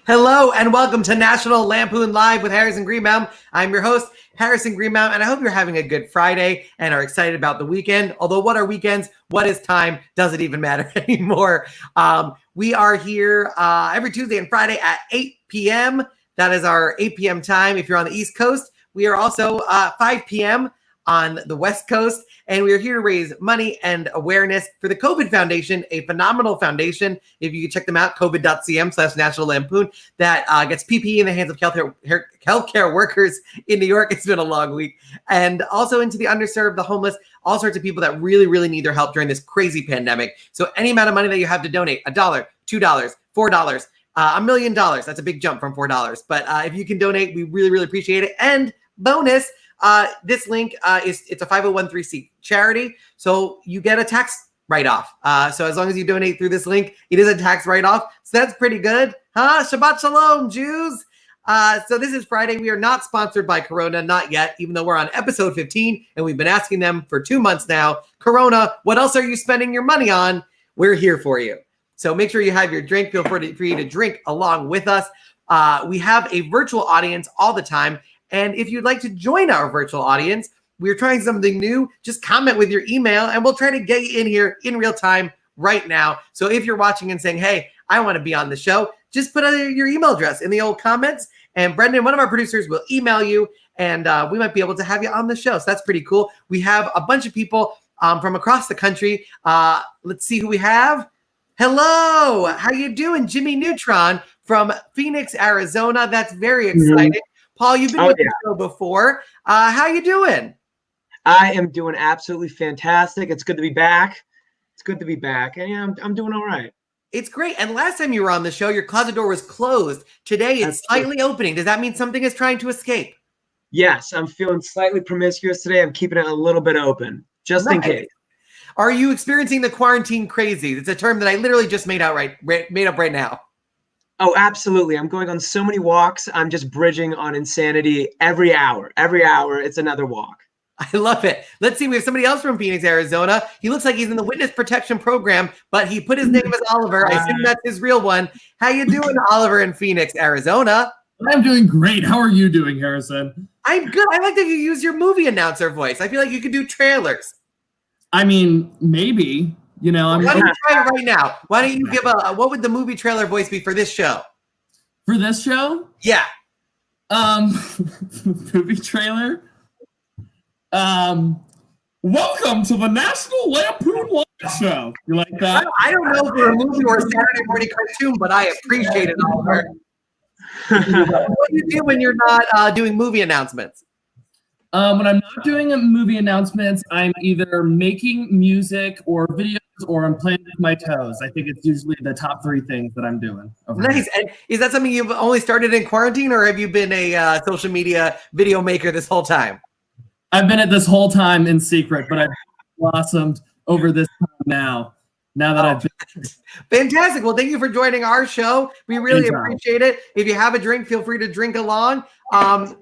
Hello and welcome to National Lampoon Live with Harrison Greenbaum. I'm your host, Harrison Greenbaum, and I hope you're having a good Friday and are excited about the weekend. Although what are weekends? What is time? Doesn't even matter anymore. We are here every Tuesday and Friday at 8 p.m. That is our 8 p.m. time if you're on the East Coast. We are also 5 p.m. on the West Coast, and we are here to raise money and awareness for the COVID Foundation, a phenomenal foundation. If you can check them out, covid.cm/National Lampoon, that gets PPE in the hands of healthcare workers in New York. It's been a long week. And also into the underserved, the homeless, all sorts of people that really, really need their help during this crazy pandemic. So any amount of money that you have to donate, $1, $2, $4, $1 million, that's a big jump from $4. But if you can donate, we really, really appreciate it. And bonus, this link it's a 501(c)(3) charity, so you get a tax write-off. So as long as you donate through this link, it is a tax write-off. So that's pretty good, huh? Shabbat shalom, Jews. So this is Friday. We are not sponsored by Corona, not yet, even though we're on episode 15 and we've been asking them for 2 months now. Corona, what else are you spending your money on? We're here for you. So make sure you have your drink. Feel free for you to drink along with us. We have a virtual audience all the time. And if you'd like to join our virtual audience, we're trying something new. Just comment with your email and we'll try to get you in here in real time right now. So if you're watching and saying, hey, I want to be on the show, just put your email address in the old comments. And Brendan, one of our producers, will email you and we might be able to have you on the show. So that's pretty cool. We have a bunch of people from across the country. Let's see who we have. Hello, how you doing? Jimmy Neutron from Phoenix, Arizona. That's very exciting. Mm-hmm. Paul, you've been on the show before. How you doing? I am doing absolutely fantastic. It's good to be back. And yeah, I'm doing all right. It's great. And last time you were on the show, your closet door was closed. Today it's slightly opening. Does that mean something is trying to escape? Yes, I'm feeling slightly promiscuous today. I'm keeping it a little bit open, just in case. Are you experiencing the quarantine crazy? It's a term that I literally just made up right now. Oh, absolutely. I'm going on so many walks. I'm just bridging on insanity every hour. Every hour, it's another walk. I love it. Let's see. We have somebody else from Phoenix, Arizona. He looks like he's in the witness protection program, but he put his name as Oliver. I assume that's his real one. How you doing, Oliver in Phoenix, Arizona? I'm doing great. How are you doing, Harrison? I'm good. I like that you use your movie announcer voice. I feel like you could do trailers. I mean, maybe. You know, why don't you try it right now? Why don't you give what would the movie trailer voice be for this show? For this show? Yeah. Movie trailer? Welcome to the National Lampoon Live Show. You like that? I don't know if we're a movie or a Saturday morning cartoon, but I appreciate it, Oliver. What do you do when you're not doing movie announcements? When I'm not doing movie announcements, I'm either making music or videos or I'm playing with my toes. I think it's usually the top 3 things that I'm doing. Nice. And is that something you've only started in quarantine or have you been a social media video maker this whole time? I've been at this whole time in secret, but I've blossomed over this time now that I've been. Fantastic. Well, thank you for joining our show. We really appreciate it. If you have a drink, feel free to drink along.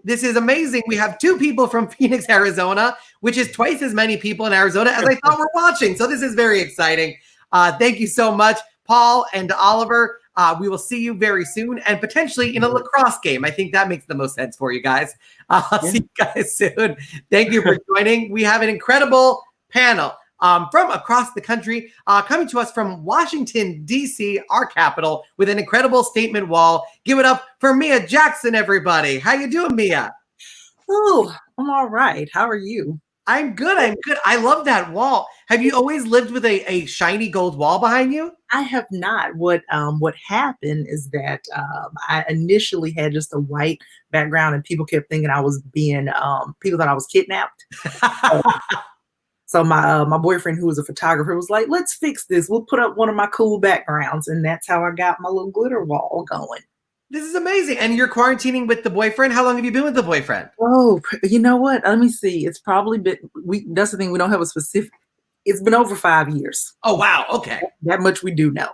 This is amazing. We have 2 people from Phoenix, Arizona, which is twice as many people in Arizona as I thought were watching. So this is very exciting. Thank you so much, Paul and Oliver. We will see you very soon and potentially in a lacrosse game. I think that makes the most sense for you guys. I'll see you guys soon. Thank you for joining. We have an incredible panel from across the country, coming to us from Washington, D.C., our capital, with an incredible statement wall. Give it up for Mia Jackson, everybody. How you doing, Mia? Oh, I'm all right. How are you? I'm good. I love that wall. Have you always lived with a shiny gold wall behind you? I have not. What happened is that I initially had just a white background and people kept thinking I was being, people thought I was kidnapped. So my boyfriend, who was a photographer, was like, let's fix this. We'll put up one of my cool backgrounds. And that's how I got my little glitter wall going. This is amazing. And you're quarantining with the boyfriend. How long have you been with the boyfriend? Oh, you know what? Let me see. It's probably been, that's the thing. We don't have a specific, it's been over 5 years. Oh, wow. Okay. That much we do know.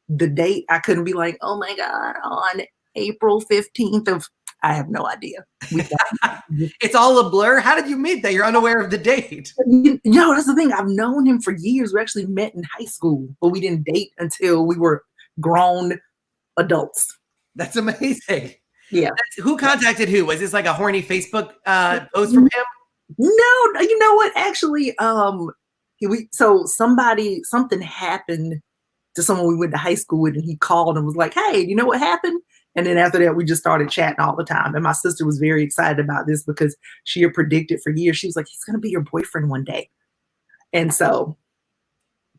The date, I couldn't be like, oh my God, on April 15th of, I have no idea. It's all a blur. How did you meet that? You're unaware of the date. No, that's the thing. I've known him for years. We actually met in high school, but we didn't date until we were grown adults. That's amazing. Yeah. Who contacted who? Was this like a horny Facebook post from him? No, you know what? Actually, something happened to someone we went to high school with, and he called and was like, "Hey, you know what happened?" And then after that, we just started chatting all the time. And my sister was very excited about this because she had predicted for years. She was like, "He's going to be your boyfriend one day." And so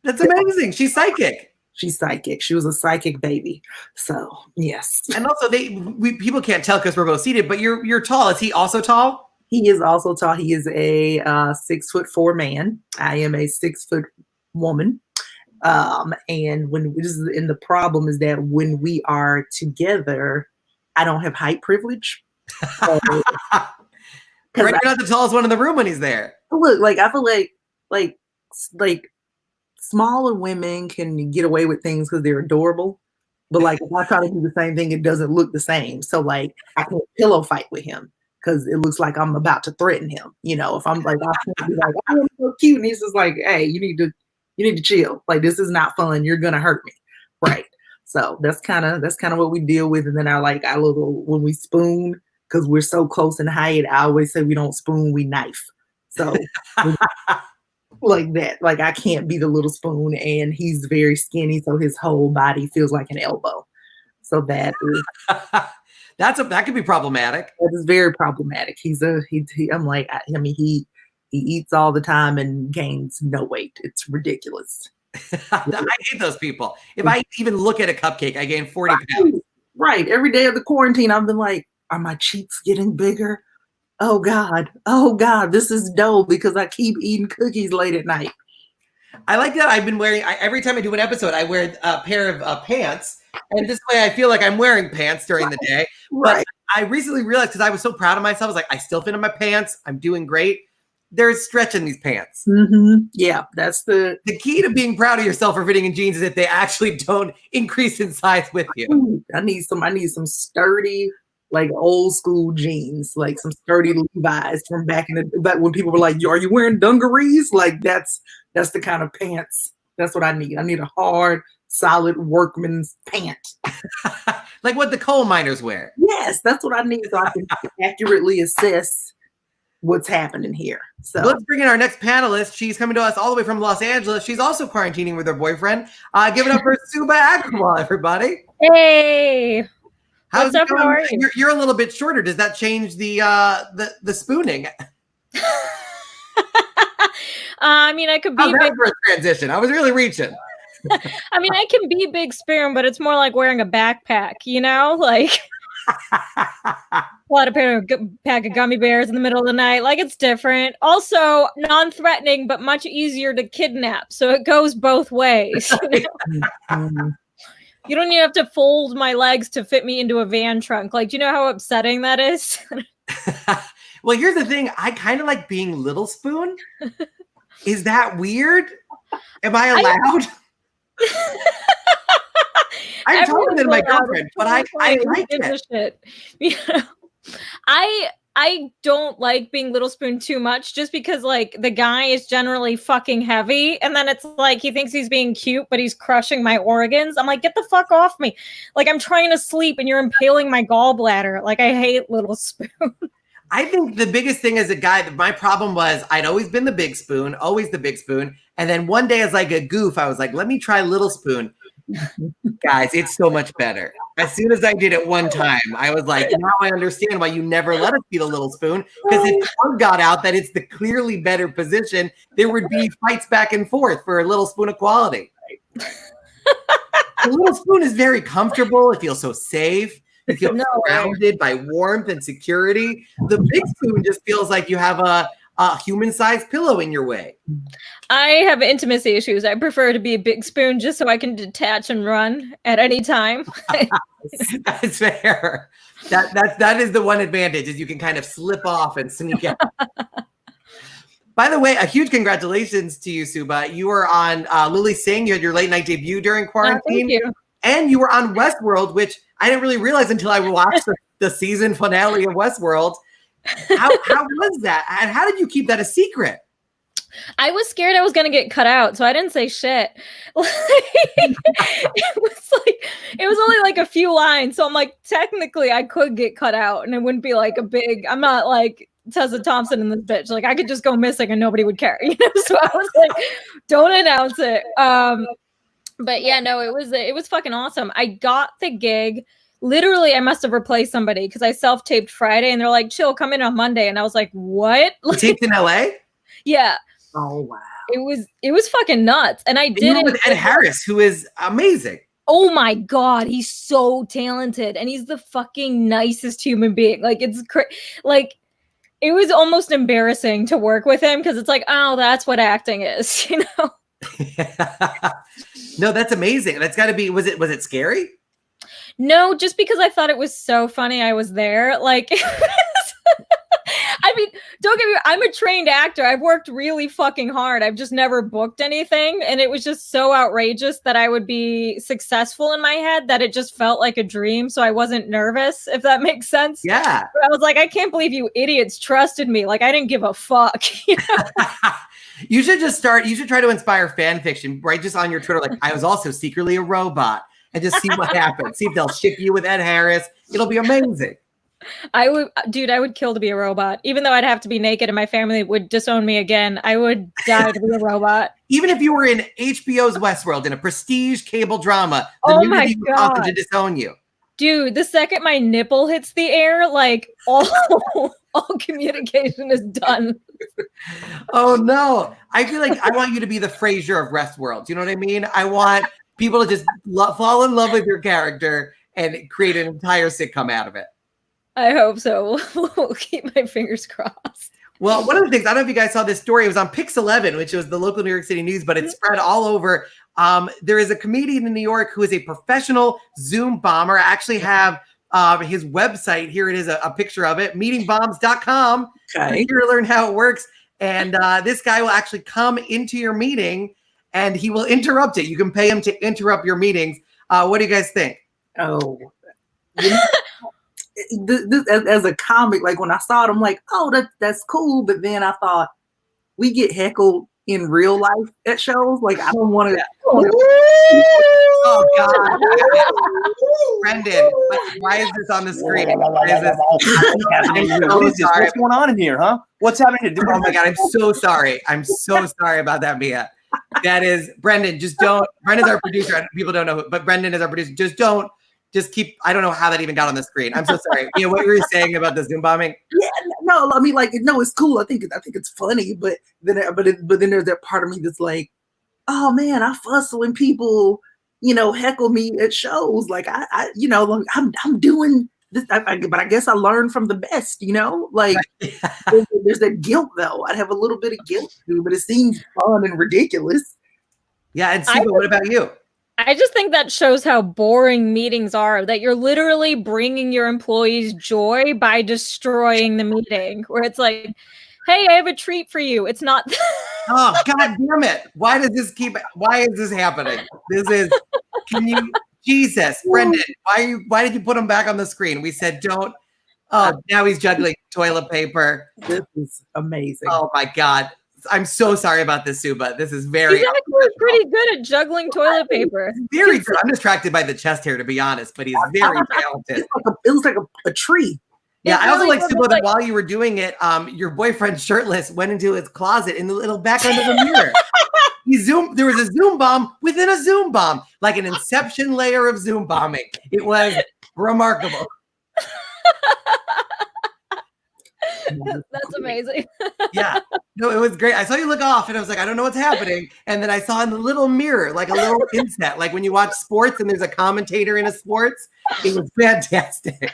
that's amazing. She's psychic. She's psychic. She was a psychic baby. So yes. And also, people can't tell because we're both seated. But you're tall. Is he also tall? He is also tall. He is a 6'4" man. I am a 6 foot woman. And the problem is that when we are together, I don't have height privilege. So, you're not the tallest one in the room when he's there. Look, like I feel like smaller women can get away with things because they're adorable. But like if I try to do the same thing, it doesn't look the same. So like I can't pillow fight with him because it looks like I'm about to threaten him. You know, if I'm like, I can't be like, I'm so cute, and he's just like, hey, you need to chill. Like this is not fun. You're gonna hurt me, right? So that's kind of what we deal with. And then when we spoon, because we're so close in height, I always say we don't spoon, we knife. So like that, like I can't be the little spoon, and he's very skinny, so his whole body feels like an elbow. So that is that could be problematic. That is very problematic. He eats all the time and gains no weight. It's ridiculous. I hate those people. If I even look at a cupcake, I gain 40 pounds. Right. Every day of the quarantine, I've been like, are my cheeks getting bigger? Oh God, this is dough because I keep eating cookies late at night. I like that. I've been wearing, every time I do an episode, I wear a pair of pants. And this way I feel like I'm wearing pants during the day. But I recently realized, because I was so proud of myself, I was like, I still fit in my pants. I'm doing great. There's stretch in these pants. Mm-hmm. Yeah, that's the key to being proud of yourself for fitting in jeans is that they actually don't increase in size with you. I need some sturdy, like old school jeans, like some sturdy Levi's from back when people were like, "Are you wearing dungarees?" Like that's the kind of pants. That's what I need. I need a hard, solid workman's pant. Like what the coal miners wear. Yes, that's what I need so I can accurately assess what's happening here. So let's bring in our next panelist. She's coming to us all the way from Los Angeles. She's also quarantining with her boyfriend. Give it up for Subhah, Agarwal, everybody. Hey. How's What's up? How are you? You're a little bit shorter. Does that change the spooning? I mean, I could be big for a transition. I was really reaching. I mean, I can be big spoon, but it's more like wearing a backpack, you know, like pull out a pack of gummy bears in the middle of the night. Like it's different. Also non-threatening, but much easier to kidnap. So it goes both ways. You don't even have to fold my legs to fit me into a van trunk. Like, do you know how upsetting that is? Well, here's the thing. I kind of like being Little Spoon. Is that weird? Am I allowed? I'm taller than my girlfriend, but I like it. You know, I don't like being Little Spoon too much just because like the guy is generally fucking heavy and then it's like he thinks he's being cute but he's crushing my organs. I'm like, get the fuck off me. Like I'm trying to sleep and you're impaling my gallbladder. Like I hate Little Spoon. I think the biggest thing as a guy, my problem was I'd always been the big spoon, always the big spoon. And then one day as like a goof, I was like, let me try Little Spoon. Guys, it's so much better. As soon as I did it one time, I was like, now I understand why you never let us be the Little Spoon. Because if word got out that it's the clearly better position, there would be fights back and forth for a Little Spoon equality. The Little Spoon is very comfortable. It feels so safe. You feel surrounded by warmth and security. The big spoon just feels like you have a human-sized pillow in your way. I have intimacy issues. I prefer to be a big spoon just so I can detach and run at any time. That's fair. That is the one advantage is you can kind of slip off and sneak out. By the way, a huge congratulations to you, Subhah. You were on Lily Singh. You had your late night debut during quarantine. Thank you. And you were on Westworld, which I didn't really realize until I watched the season finale of Westworld. How was that? And how did you keep that a secret? I was scared I was gonna get cut out, so I didn't say shit. It was only like a few lines, so I'm like, technically I could get cut out, and it wouldn't be like a big. I'm not like Tessa Thompson in this bitch. Like I could just go missing and nobody would care, you know. So I was like, don't announce it. But yeah, no, it was fucking awesome. I got the gig. Literally, I must have replaced somebody because I self-taped Friday, and they're like, "Chill, come in on Monday," and I was like, "What?" You taped in LA? Yeah. Oh wow. It was fucking nuts. And I did it with Ed Harris, who is amazing. Oh my God, he's so talented and he's the fucking nicest human being. Like it was almost embarrassing to work with him because it's like, oh, that's what acting is, you know? No, that's amazing. That's got to be, was it scary? No, just because I thought it was so funny I was there. Like, I mean, don't get me wrong, I'm a trained actor. I've worked really fucking hard. I've just never booked anything. And it was just so outrageous that I would be successful in my head that it just felt like a dream. So I wasn't nervous, if that makes sense. Yeah. But I was like, I can't believe you idiots trusted me. Like, I didn't give a fuck. You know? You should try to inspire fan fiction, right? Just on your Twitter, like, I was also secretly a robot, and just see what happens. See if they'll ship you with Ed Harris. It'll be amazing. I would kill to be a robot. Even though I'd have to be naked and my family would disown me again, I would die to be a robot. Even if you were in HBO's Westworld in a prestige cable drama, oh my God, to disown you. Dude, the second my nipple hits the air, like all communication is done. Oh no. I feel like I want you to be the Frasier of Westworld. Do you know what I mean? I want people to just fall in love with your character and create an entire sitcom out of it. I hope so. We'll keep my fingers crossed. Well, one of the things, I don't know if you guys saw this story, it was on Pix 11, which was the local New York City news, but it's spread all over. There is a comedian in New York who is a professional Zoom bomber. I actually have his website. Here it is, a picture of it, meetingbombs.com. Okay. Here to learn how it works. And this guy will actually come into your meeting and he will interrupt it. You can pay him to interrupt your meetings. What do you guys think? Oh, as a comic, like when I saw it, I'm like, oh, that's cool. But then I thought, we get heckled in real life at shows. Like, I don't want to. Oh God, Brendan, why is this on the screen? Why is this? What is this? What's going on in here, huh? What's happening? Oh my God, I'm so sorry. I'm so sorry about that, Mia. That is Brendan. Just don't. Brendan's our producer. People don't know, but Brendan is our producer. Just keep. I don't know how that even got on the screen. I'm so sorry. You know what were you saying about the Zoom bombing? Yeah, no, I mean, like, no, it's cool. I think it's funny, but then there's that part of me that's like, oh man, I fuss when people, heckle me at shows. Like I'm doing this, but I guess I learned from the best. Like there's that guilt though. I'd have a little bit of guilt too, but it seems fun and ridiculous. Yeah, and Subhah, what about you? I just think that shows how boring meetings are, that you're literally bringing your employees joy by destroying the meeting, where it's like, hey, I have a treat for you. It's not. Oh, God damn it. Why is this happening? Jesus, Brendan, why did you put him back on the screen? We said, don't. Oh, now he's juggling toilet paper. This is amazing. Oh my God. I'm so sorry about this, Subhah. This is very. He's actually pretty good at juggling toilet paper. Very good. I'm distracted by the chest hair, to be honest, but he's very talented. It looks like a tree. Yeah, I also like Subhah that while you were doing it, your boyfriend shirtless went into his closet in the little background of the mirror. There was a Zoom bomb within a Zoom bomb, like an inception layer of Zoom bombing. It was remarkable. That's amazing. Yeah. No, it was great. I saw you look off and I was like, I don't know what's happening. And then I saw in the little mirror, like a little inset, like when you watch sports and there's a commentator in a sports. It was fantastic.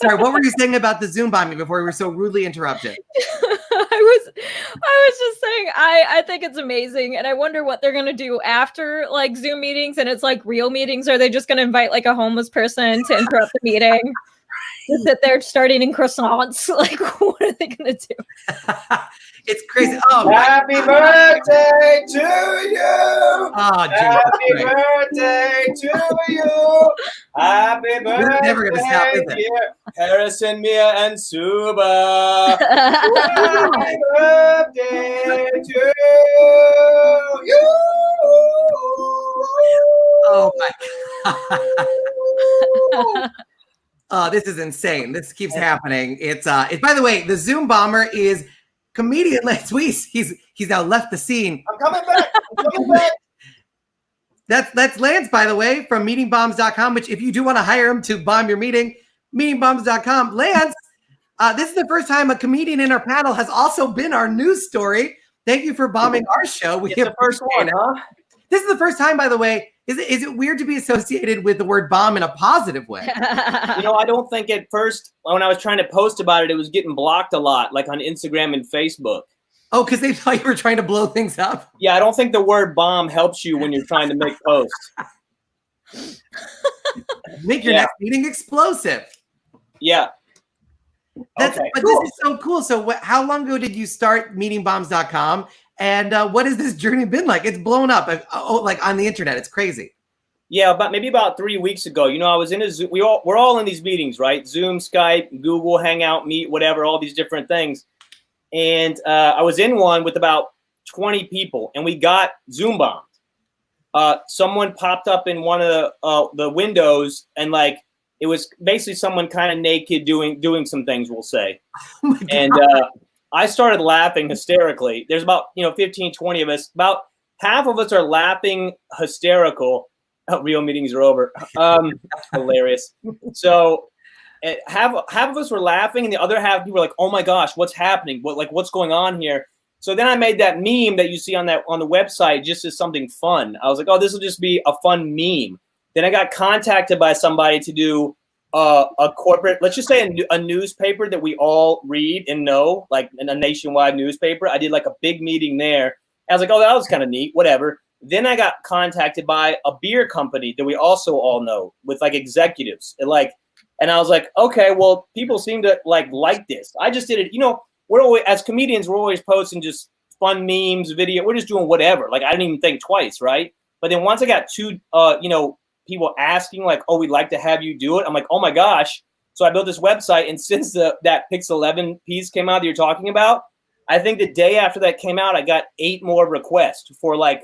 Sorry, what were you saying about the Zoom bombing before we were so rudely interrupted? I was just saying, I think it's amazing. And I wonder what they're going to do after like Zoom meetings and it's like real meetings. Are they just going to invite like a homeless person to interrupt the meeting? Just that they're starting in croissants. Like, what are they going to do? It's crazy. Oh, Happy birthday to you. Oh, Happy birthday to you. Happy birthday, never gonna stop, is it? dear Harrison, Mia, and Subhah. Happy birthday to you. Oh my God. Oh, this is insane. This keeps happening. It's by the way, the Zoom bomber is comedian Lance Weiss. He's now left the scene. I'm coming back. That's Lance, by the way, from meetingbombs.com, which if you do want to hire him to bomb your meeting, meetingbombs.com. Lance, this is the first time a comedian in our panel has also been our news story. Thank you for bombing our show. It's the first one, huh? This is the first time, by the way. Is it weird to be associated with the word bomb in a positive way? You know, I don't think at first, when I was trying to post about it, it was getting blocked a lot, like on Instagram and Facebook. Oh, because they thought you were trying to blow things up? Yeah, I don't think the word bomb helps you when you're trying to make posts. Make your next meeting explosive. Yeah. But cool. This is so cool. So how long ago did you start meetingbombs.com? And what has this journey been like? It's blown up, like on the internet. It's crazy. Yeah, maybe about 3 weeks ago. You know, I was in a Zoom. We're all in these meetings, right? Zoom, Skype, Google, Hangout, Meet, whatever, all these different things. And I was in one with about 20 people, and we got Zoom bombed. Someone popped up in one of the windows, and like it was basically someone kind of naked doing some things, we'll say. Oh and I started laughing hysterically. There's about 15, 20 of us. About half of us are laughing hysterical. Oh, real meetings are over. Hilarious. So half of us were laughing, and the other half people were like, "Oh my gosh, what's happening? What's going on here?" So then I made that meme that you see on the website just as something fun. I was like, "Oh, this will just be a fun meme." Then I got contacted by somebody to do a corporate, let's just say a newspaper that we all read and know, like in a nationwide newspaper. I did like a big meeting there. I was like, "Oh, that was kind of neat," whatever. Then I got contacted by a beer company that we also all know with like executives and I was like, okay, well, people seem to like this. I just did it. We're always, as comedians, we're always posting just fun memes, video. We're just doing whatever. Like, I didn't even think twice, right? But then once I got two, people asking like, "Oh, we'd like to have you do it," I'm like, "Oh my gosh!" So I built this website, and since that Pix 11 piece came out that you're talking about, I think the day after that came out, I got 8 more requests for like,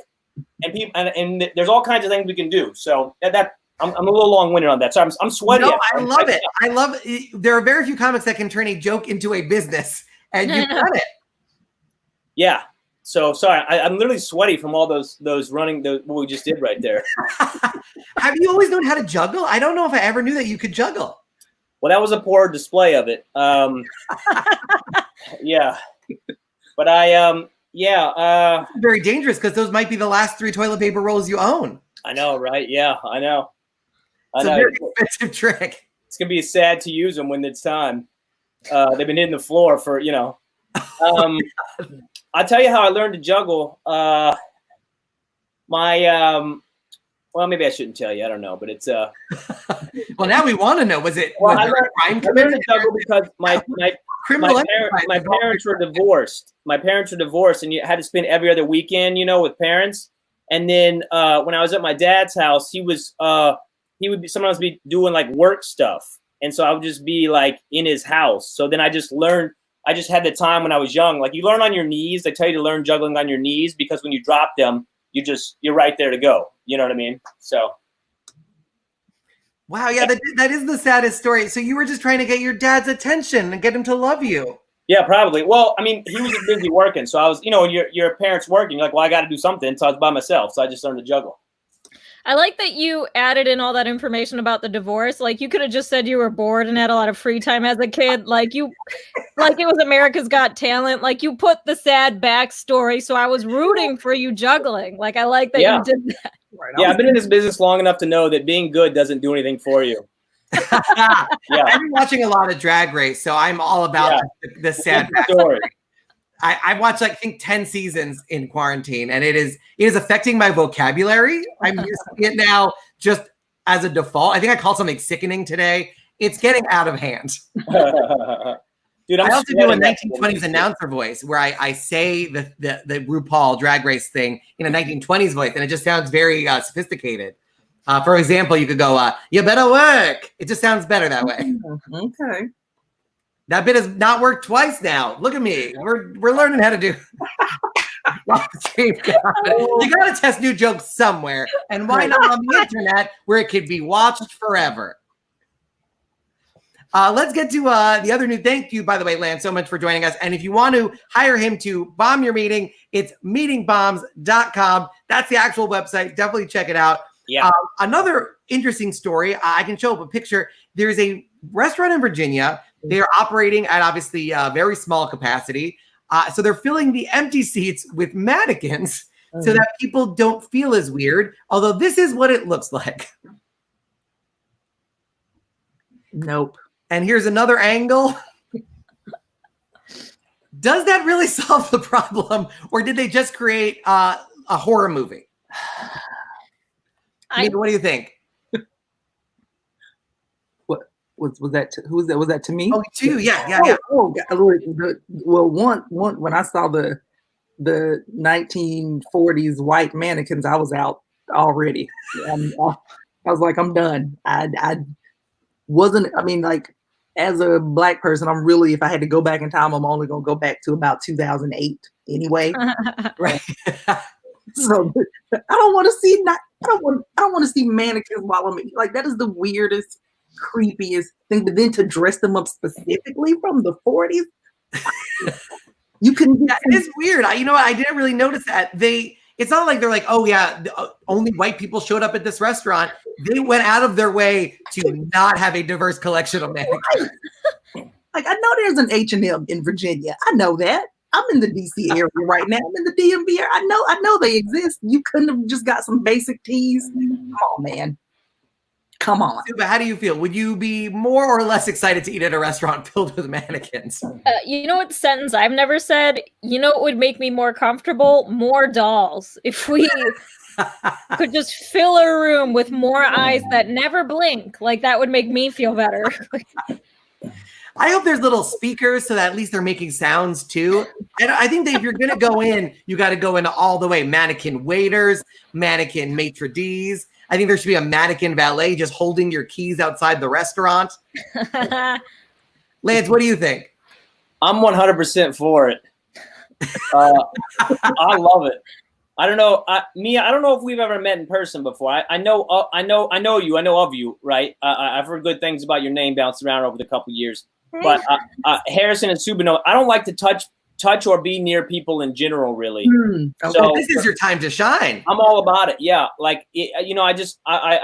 and people, and there's all kinds of things we can do. So that. I'm a little long-winded on that. So I'm sweaty. No, I love it. I love it. There are very few comics that can turn a joke into a business, and you've done it. Yeah. So sorry, I'm literally sweaty from all those running what we just did right there. Have you always known how to juggle? I don't know if I ever knew that you could juggle. Well, that was a poor display of it. Yeah. But very dangerous because those might be the last 3 toilet paper rolls you own. I know, right? Yeah, I know. It's a very expensive trick. It's gonna be sad to use them when it's time. They've been hitting the floor for I'll tell you how I learned to juggle. Well, maybe I shouldn't tell you. I don't know, but it's Well, now we want to know. Was it? Well, was I learned to juggle because my parents were divorced. My parents were divorced, and you had to spend every other weekend, with parents. And then when I was at my dad's house, he would sometimes be doing like work stuff, and so I would just be like in his house. So then I just learned. I just had the time when I was young. Like, you learn on your knees. They tell you to learn juggling on your knees because when you drop them, you're right there to go. You know what I mean? So. Wow. Yeah, that is the saddest story. So you were just trying to get your dad's attention and get him to love you. Yeah, probably. Well, I mean, he was just busy working. So I was, when your parents working, you're like, well, I got to do something. So I was by myself. So I just learned to juggle. I like that you added in all that information about the divorce. Like, you could have just said you were bored and had a lot of free time as a kid. Like it was America's Got Talent. Like, you put the sad backstory. So I was rooting for you juggling. Like, I like that you did that. Right. Yeah, I've been in this business long enough to know that being good doesn't do anything for you. Yeah. I've been watching a lot of Drag Race, so I'm all about the sad backstory. I've watched, I think, 10 seasons in quarantine, and it is affecting my vocabulary. I'm using it now just as a default. I think I called something sickening today. It's getting out of hand. Dude, I also do a sweating that 1920s announcer voice where I say the RuPaul Drag Race thing in a 1920s voice, and it just sounds very sophisticated. For example, you could go, "You better work." It just sounds better that way. Okay. That bit has not worked twice now. Look at me. We're learning how to do. You gotta test new jokes somewhere, and why not on the internet where it could be watched forever? Let's get to the other new. Thank you, by the way, Lance, so much for joining us. And if you want to hire him to bomb your meeting, it's meetingbombs.com. That's the actual website. Definitely check it out. Yeah. Another interesting story. I can show up a picture. There's a restaurant in Virginia. They are operating at obviously very small capacity. So they're filling the empty seats with mannequins so that people don't feel as weird. Although this is what it looks like. Nope. And here's another angle. Does that really solve the problem? Or did they just create a horror movie? Nina, what do you think? Was that who was that? Was that to me? Oh, to you, yeah. Oh, well, one when I saw the 1940s white mannequins, I was out already. I was like, I'm done. I wasn't. I mean, like, as a Black person, I'm really, if I had to go back in time, I'm only gonna go back to about 2008 anyway. Right. So I don't want to see. I don't want to see mannequins while I'm like, that is the weirdest, creepiest thing. But then to dress them up specifically from the 40s, you can. Yeah, it is weird. You know what? I didn't really notice that. It's not like they're like, oh yeah, only white people showed up at this restaurant. They went out of their way to not have a diverse collection of mannequins. Like, I know there's an H&M in Virginia. I know that. I'm in the DC area right now. I'm in the DMV area. I know they exist. You couldn't have just got some basic tees. Come on, man. Come on. Subhah, how do you feel? Would you be more or less excited to eat at a restaurant filled with mannequins? You know what sentence I've never said? You know what would make me more comfortable? More dolls. If we could just fill a room with more eyes that never blink, like that would make me feel better. I hope there's little speakers so that at least they're making sounds too. And I think that if you're going to go in, you got to go in all the way. Mannequin waiters, mannequin maitre d's. I think there should be a mannequin valet just holding your keys outside the restaurant. Lance, what do you think? I'm 100% for it. I love it. I don't know, Mia. I don't know if we've ever met in person before. I know you. I know of you, right? I've heard good things about your name bounced around over the couple years. But Harrison and Subhah, I don't like to touch or be near people in general, really. So this is your time to shine. I'm all about it. Yeah, like I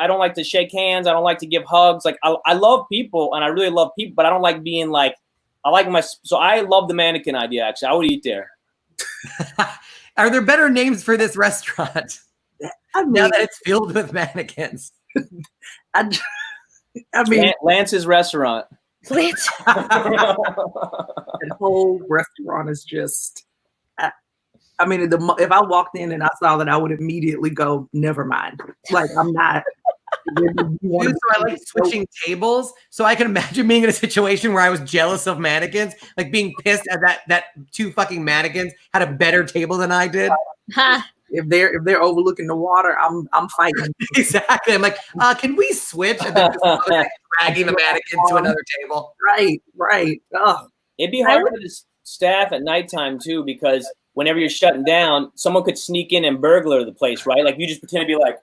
don't like to shake hands. I don't like to give hugs. Like I love people, and I really love people, but I don't like being like. So I love the mannequin idea. Actually, I would eat there. Are there better names for this restaurant now that it's filled with mannequins? I mean, Lance's restaurant. Lance. The whole restaurant is just. I mean, if I walked in and I saw that, I would immediately go, never mind. Like, I'm not. So I like switching tables. So I can imagine being in a situation where I was jealous of mannequins, like being pissed at that two fucking mannequins had a better table than I did. If they're overlooking the water, I'm fighting. Exactly. I'm like, can we switch? And then just dragging the mannequin to another table. Right. Oh. It'd be hard for the staff at nighttime too, because whenever you're shutting down, someone could sneak in and burglar the place, right? Like you just pretend to be like.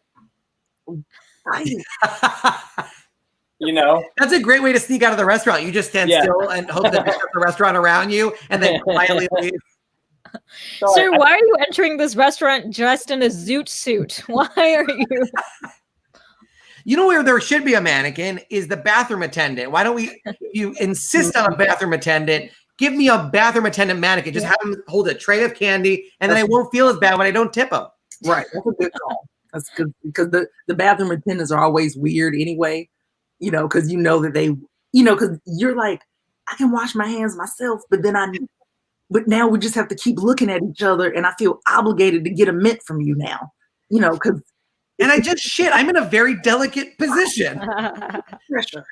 You know, that's a great way to sneak out of the restaurant. You just stand still and hope that they shut the restaurant around you and then quietly leave. Sir, why are you entering this restaurant dressed in a zoot suit? Why are you? You know where there should be a mannequin is the bathroom attendant. Why don't you insist on a bathroom attendant? Give me a bathroom attendant mannequin. Just have them hold a tray of candy, and then I won't feel as bad when I don't tip them. Right. That's a good call. That's good because the bathroom attendants are always weird anyway, because that they, because you're like, I can wash my hands myself, but now we just have to keep looking at each other, and I feel obligated to get a mint from you now, because. And I just shit. I'm in a very delicate position. Pressure.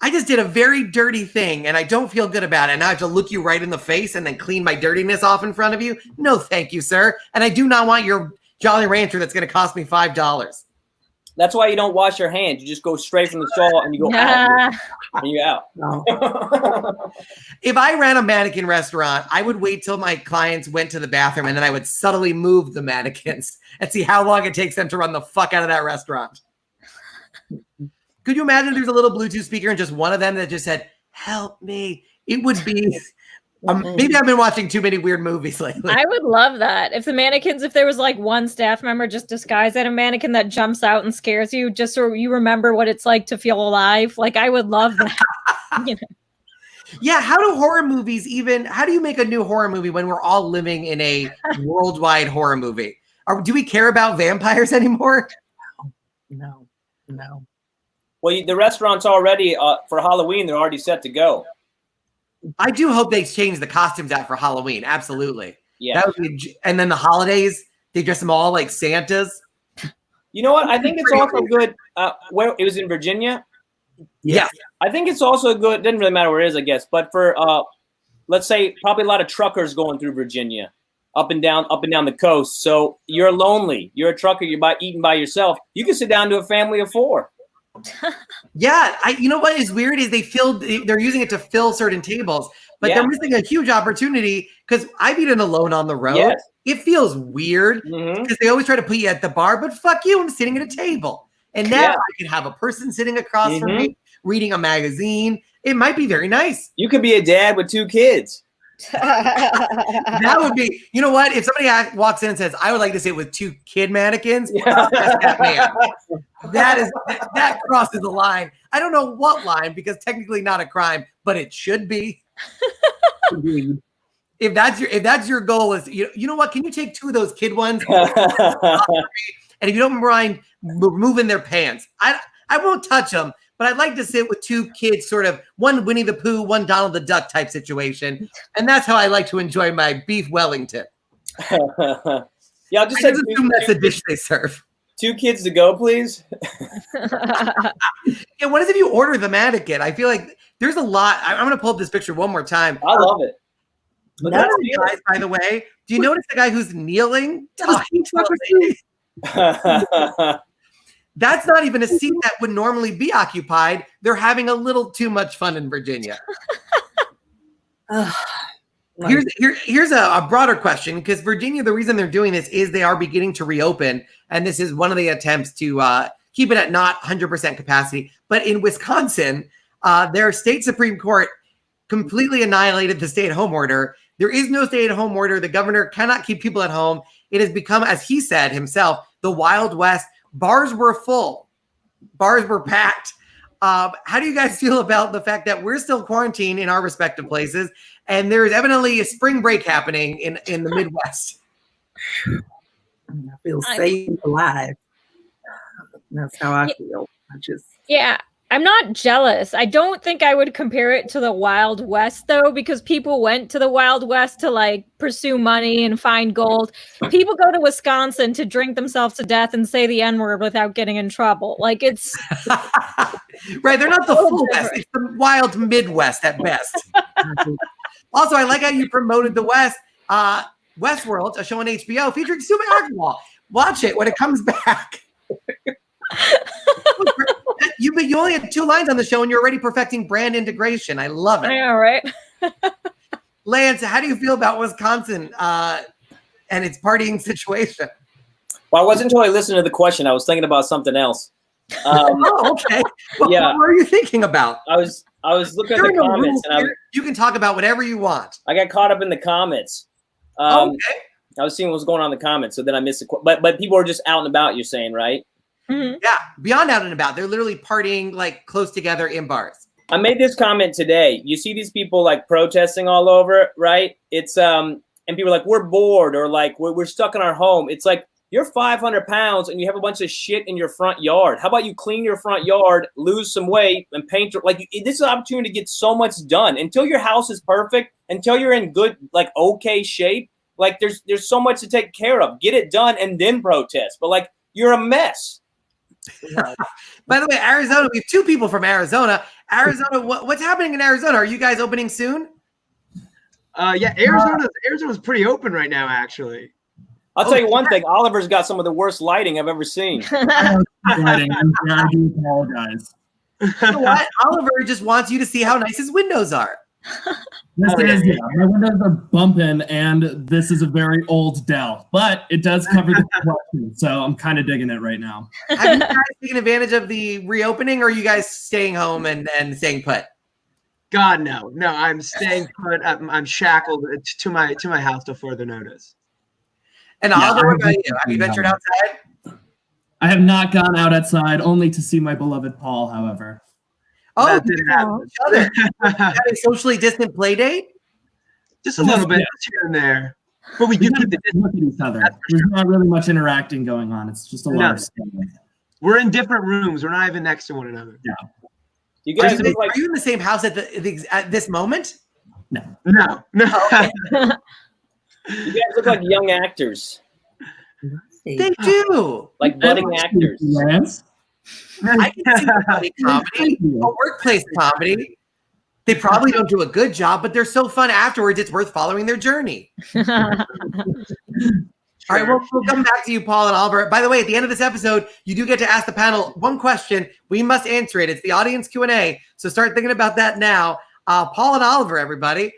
I just did a very dirty thing and I don't feel good about it. And I have to look you right in the face and then clean my dirtiness off in front of you. No, thank you, sir. And I do not want your Jolly Rancher that's going to cost me $5. That's why you don't wash your hands. You just go straight from the stall and you go out. And you're out. No. If I ran a mannequin restaurant, I would wait till my clients went to the bathroom and then I would subtly move the mannequins and see how long it takes them to run the fuck out of that restaurant. Could you imagine if there's a little Bluetooth speaker and just one of them that just said, help me? It would be, maybe I've been watching too many weird movies lately. I would love that. If the mannequins, if there was like one staff member just disguised as a mannequin that jumps out and scares you, just so you remember what it's like to feel alive. Like, I would love that. You know? Yeah, how do horror movies how do you make a new horror movie when we're all living in a worldwide horror movie? Do we care about vampires anymore? No. Well, the restaurant's already, for Halloween, they're already set to go. I do hope they change the costumes out for Halloween. Absolutely. Yeah. That would be, and then the holidays, they dress them all like Santas. You know what? I think it's also good. Where it was in Virginia. Yeah. I think it's also good. It doesn't really matter where it is, I guess. But for, let's say, probably a lot of truckers going through Virginia, up and down the coast. So you're lonely. You're a trucker. You're eating by yourself. You can sit down to a family of 4. Yeah, you know what is weird is they're using it to fill certain tables, but they're missing a huge opportunity because I've eaten alone on the road. Yes. It feels weird because they always try to put you at the bar, but fuck you, I'm sitting at a table. And now I can have a person sitting across from me reading a magazine. It might be very nice. You could be a dad with 2 kids. That would be, you know what? If somebody walks in and says, I would like to sit with 2 kid mannequins, that man. That crosses the line. I don't know what line because technically not a crime, but it should be. If that's your goal is, you know what? Can you take 2 of those kid ones? And if you don't mind removing their pants, I won't touch them. But I'd like to sit with 2 kids, sort of one Winnie the Pooh, one Donald the Duck type situation. And that's how I like to enjoy my beef Wellington. I'll just assume that's the dish they serve. 2 kids to go, please. Yeah, what if you order the mannequin? I feel like there's a lot. I'm going to pull up this picture one more time. I love it. Notice the guys, by the way. Do you notice the guy who's kneeling? Talking to That's not even a seat that would normally be occupied. They're having a little too much fun in Virginia. Here's a broader question, because Virginia, the reason they're doing this is they are beginning to reopen, and this is one of the attempts to keep it at not 100% capacity. But in Wisconsin, their state Supreme Court completely annihilated the stay-at-home order. There is no stay-at-home order. The governor cannot keep people at home. It has become, as he said himself, the Wild West. Bars were full. Bars were packed. How do you guys feel about the fact that we're still quarantined in our respective places, and there's evidently a spring break happening in the Midwest? I feel safe and alive. That's how I feel. I'm not jealous. I don't think I would compare it to the Wild West, though, because people went to the Wild West to like pursue money and find gold. People go to Wisconsin to drink themselves to death and say the N-word without getting in trouble. Like, it's right. They're not the full West. It's the wild Midwest at best. Also, I like how you promoted the West. Westworld, a show on HBO featuring Subhah Agarwal. Watch it when it comes back. You only had 2 lines on the show and you're already perfecting brand integration. I love it. I know, right? Lance, how do you feel about Wisconsin and its partying situation? Well, I wasn't until I listened to the question. I was thinking about something else. Okay. Well, what were you thinking about? I was looking at the comments, and you can talk about whatever you want. I got caught up in the comments. Okay. I was seeing what was going on in the comments, so then I missed it. But people are just out and about. You're saying, right? Mm-hmm. Yeah, beyond out and about. They're literally partying like close together in bars. I made this comment today. You see these people like protesting all over, right? It's and people are like, we're bored, or like we're stuck in our home. It's like, you're 500 pounds and you have a bunch of shit in your front yard. How about you clean your front yard, lose some weight, and paint your, like, this is an opportunity to get so much done. Until your house is perfect, until you're in good, like, okay shape, like there's so much to take care of. Get it done and then protest. But like, you're a mess. By the way, Arizona, we have two people from Arizona. Arizona, what's happening in Arizona? Are you guys opening soon? Yeah, Arizona's pretty open right now, actually. I'll tell you one thing. Oliver's got some of the worst lighting I've ever seen. I'm glad I do apologize. You know what? Oliver just wants you to see how nice his windows are. My windows are bumping, and this is a very old Dell, but it does cover the reflection, so I'm kind of digging it right now. Have you guys taken advantage of the reopening, or are you guys staying home and staying put? God, no. I'm staying put. I'm shackled to my house till further notice. And Oliver, what about you? Have you ventured outside? I have not gone outside, only to see my beloved Paul, however. Oh, That didn't happen. each other. Have a socially distant play date? Just a little bit here and there. But we do keep the distance. Look at each other. There's not really much interacting going on. It's just a lot of stuff. We're in different rooms. We're not even next to one another. Yeah. You guys look like are you in the same house at this moment? No. Okay. you guys look like young actors, They do. like budding actors. Lance? I can see a funny comedy, a workplace comedy. They probably don't do a good job, but they're so fun afterwards. It's worth following their journey. All right, well, we'll come back to you, Paul and Oliver. By the way, at the end of this episode, you do get to ask the panel one question. We must answer it. It's the audience Q&A, so start thinking about that now. Paul and Oliver, everybody.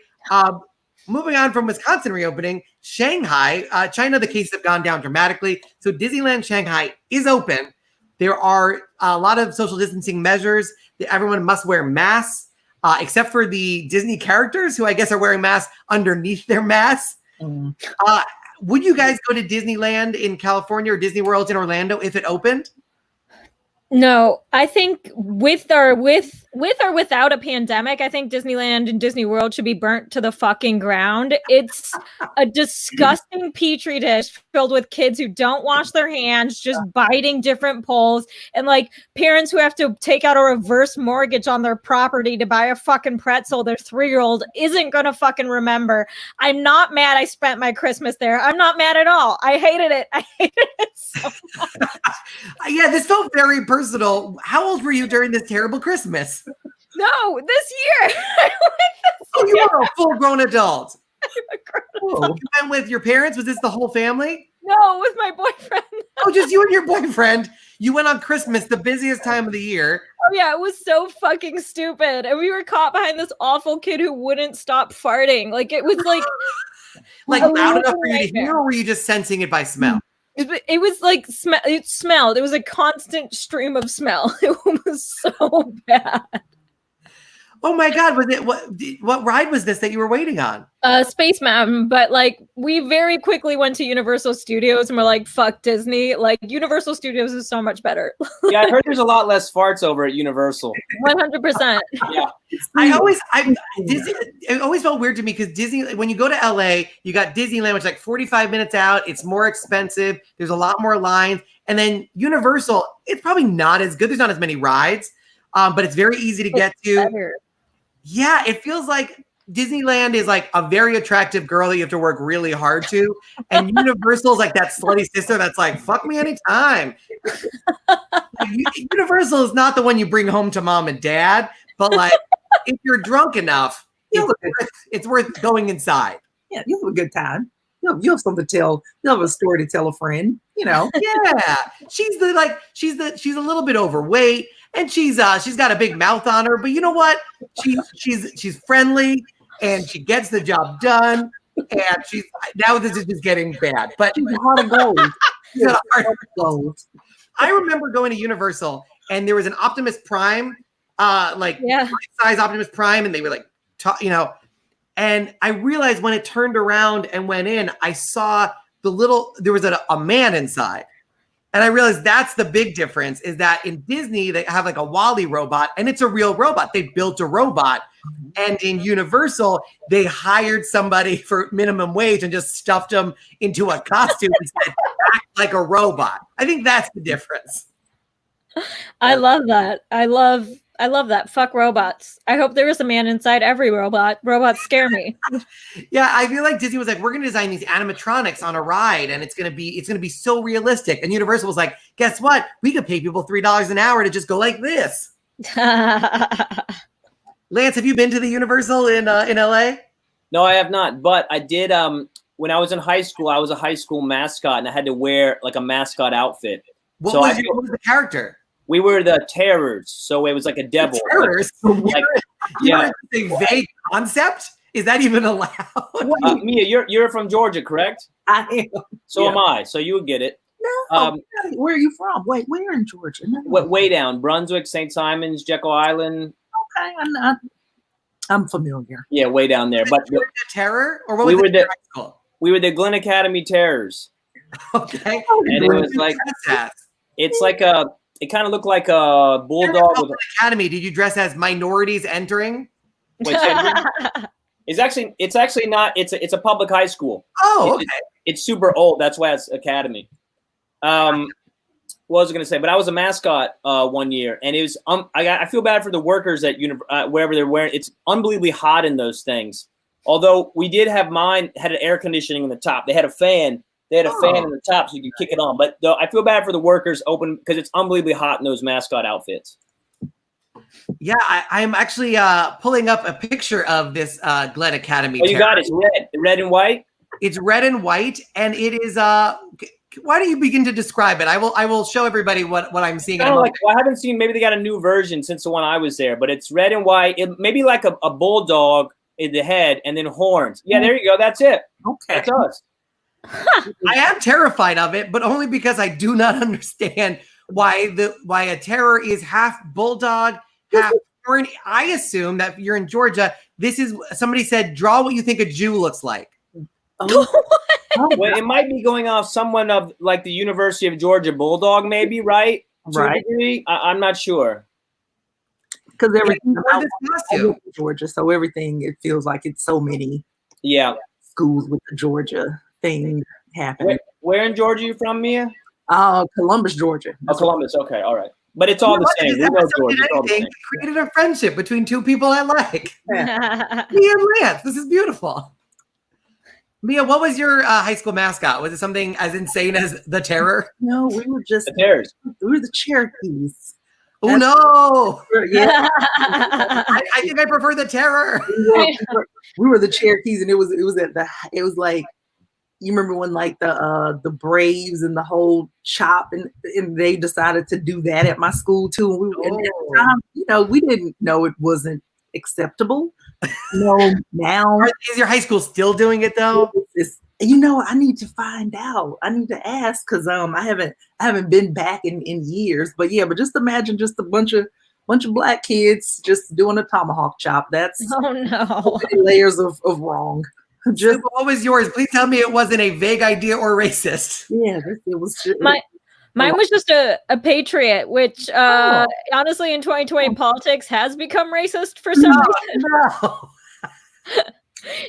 Moving on from Wisconsin reopening, Shanghai, China, the cases have gone down dramatically. So Disneyland Shanghai is open. There are a lot of social distancing measures. Everyone must wear masks, except for the Disney characters, who I guess are wearing masks underneath their masks. Would you guys go to Disneyland in California or Disney World in Orlando if it opened? No, I think with or without a pandemic, I think Disneyland and Disney World should be burnt to the fucking ground. It's a disgusting petri dish filled with kids who don't wash their hands, just biting different poles, and like parents who have to take out a reverse mortgage on their property to buy a fucking pretzel their 3-year-old isn't gonna fucking remember. I'm not mad I spent my Christmas there. I'm not mad at all. I hated it. I hated it so much. Yeah, this felt very personal. How old were you during this terrible Christmas? No, this year. Oh, you were a full-grown adult. Oh, you went with your parents? Was this the whole family? No, with my boyfriend. Oh, just you and your boyfriend. You went on Christmas, the busiest time of the year. Oh yeah, it was so fucking stupid. And we were caught behind this awful kid who wouldn't stop farting. Like it was like loud enough for you to hear, or were you just sensing it by smell? It was like it smelled. It was a constant stream of smell. It was so bad. Oh my God! Was it what ride was this that you were waiting on? Space Mountain, but like we very quickly went to Universal Studios and we're like, fuck Disney. Like Universal Studios is so much better. Yeah, I heard there's a lot less farts over at Universal. 100%. Yeah. It always felt weird to me because Disney, when you go to LA, you got Disneyland, which is like 45 minutes out. It's more expensive. There's a lot more lines. And then Universal, it's probably not as good. There's not as many rides, but it's very easy to get to. Better. Yeah, it feels like Disneyland is like a very attractive girl that you have to work really hard to. And Universal is like that slutty sister that's like, fuck me anytime. Universal is not the one you bring home to mom and dad, but like if you're drunk enough, it's worth going inside. Yeah, you have a good time. You have something to tell. You have a story to tell a friend. Yeah, she's a little bit overweight, and she's got a big mouth on her. But you know what? She's friendly, and she gets the job done. And now this is just getting bad. But she's a heart of gold. She's a heart of gold. I remember going to Universal, and there was an Optimus Prime, size Optimus Prime, and they were like, And I realized when it turned around and went in, I saw there was a man inside. And I realized that's the big difference is that in Disney, they have like a Wall-E robot and it's a real robot. They built a robot. And in Universal, they hired somebody for minimum wage and just stuffed them into a costume and said, act like a robot. I think that's the difference. I love that. I love I love that. Fuck robots. I hope there is a man inside every robot. Robots scare me. Yeah, I feel like Disney was like, we're gonna design these animatronics on a ride, and it's gonna be so realistic. And Universal was like, guess what? We could pay people $3 an hour to just go like this. Lance, have you been to the Universal in LA? No, I have not, but I did. When I was in high school, I was a high school mascot, and I had to wear like a mascot outfit. What was the character? We were the terrors, so it was like a devil. The terrors? Like, yeah. A vague concept? Is that even allowed? Mia, you're from Georgia, correct? I am. So am I. So you would get it. No, where are you from? Wait, where in Georgia? No. Way down, Brunswick, St. Simons, Jekyll Island. Okay, I'm familiar. Yeah, way down there. But the terror, or what was we were the Glen Academy Terrors. Okay, and it was like it kind of looked like a bulldog. Academy. Did you dress as minorities entering? Wait, it's actually not. It's a public high school. Oh, okay. It's super old. That's why it's academy. What was I going to say? But I was a mascot 1 year, and it was. I feel bad for the workers at wherever they're wearing. It's unbelievably hot in those things. Although we did have mine had an air conditioning in the top. They had a fan. They had a fan in the top so you could kick it on. But I feel bad for the workers because it's unbelievably hot in those mascot outfits. Yeah, I'm actually pulling up a picture of this Glen Academy. Oh, you got it. It's red and white? It's red and white, and it is why don't you begin to describe it? I will show everybody what I'm seeing. I haven't seen, maybe they got a new version since the one I was there, but it's red and white. It maybe like a bulldog in the head and then horns. Yeah, there you go. That's it. Okay. That's us. I am terrified of it, but only because I do not understand why a terror is half bulldog, half horn. I assume that you're in Georgia. This is somebody said, draw what you think a Jew looks like. Well, it might be going off someone of like the University of Georgia Bulldog, maybe, right? Right. I'm not sure. Because everything in Georgia, so everything it feels like it's so many. Yeah. Schools with the Georgia thing happening. Where in Georgia are you from, Mia? Columbus, Georgia. That's Columbus. Okay, all right. But it's all the same. We know Georgia. It's all the same. Created a friendship between two people I like. Yeah. Mia and Lance. This is beautiful. Mia, what was your high school mascot? Was it something as insane as the Terror? No, we were just the Terrors. We were the Cherokees. Oh no! Yeah, I think I prefer the Terror. We were the Cherokees, and it was like, you remember when like the Braves and the whole chop and they decided to do that at my school too. And at the time, we didn't know it wasn't acceptable. Now is your high school still doing it though? I need to find out. I need to ask because I haven't been back in years. But yeah, but just imagine just a bunch of black kids just doing a tomahawk chop. That's layers of wrong. Just what was yours? Please tell me it wasn't a vague idea or racist. Yeah, it was. Mine was just a patriot, which honestly in 2020 politics has become racist for some reason. No.